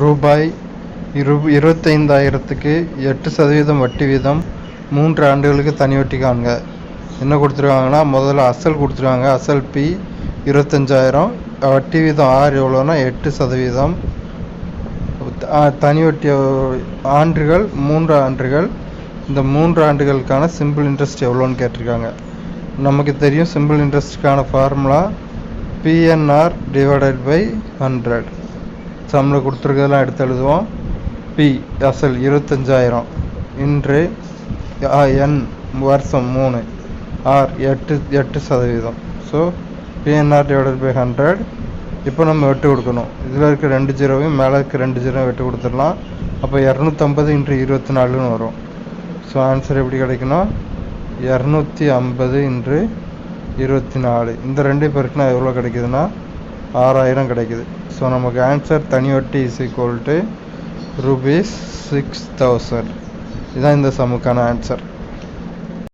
ரூபாய் 25,000க்கு 8% வட்டி வீதம் 3 ஆண்டுகளுக்கு தனி வட்டி காண்க. என்ன கொடுத்துருக்காங்கன்னா, முதல்ல அசல் கொடுத்துருக்காங்க. அசல் பி 25,000, வட்டி வீதம் ஆர் எவ்வளோன்னா 8%, தனி வட்டி ஆண்டுகள் 3 ஆண்டுகள். இந்த 3 ஆண்டுகளுக்கான சிம்பிள் இன்ட்ரெஸ்ட் எவ்வளோன்னு கேட்டிருக்காங்க. நமக்கு தெரியும் சிம்பிள் இன்ட்ரெஸ்ட்டுக்கான ஃபார்முலா PNR டிவைடட் பை 100. சம்மில் கொடுத்துருக்கதெல்லாம் எடுத்து எழுதுவோம். பி அசல் 25,000 இன்று N வருஷம் 3, R 8%. So PNR divided by 100. இப்போ நம்ம வெட்டு கொடுக்கணும். இதில் இருக்க 2 ஜீரோவையும் மேலே இருக்க 2 ஜீரோவையும் வெட்டு கொடுத்துடலாம். அப்போ 250 × 24ன்னு வரும். ஸோ ஆன்சர் எப்படி கிடைக்குன்னா 250 × 24. இந்த 2 பேருக்குனா எவ்வளோ கிடைக்குதுன்னா 6,000 கிடைக்குது. ஸோ நமக்கு ஆன்சர் தனி வட்டி = ₹6,000. இதுதான் இந்த சம்முக்கான ஆன்சர்.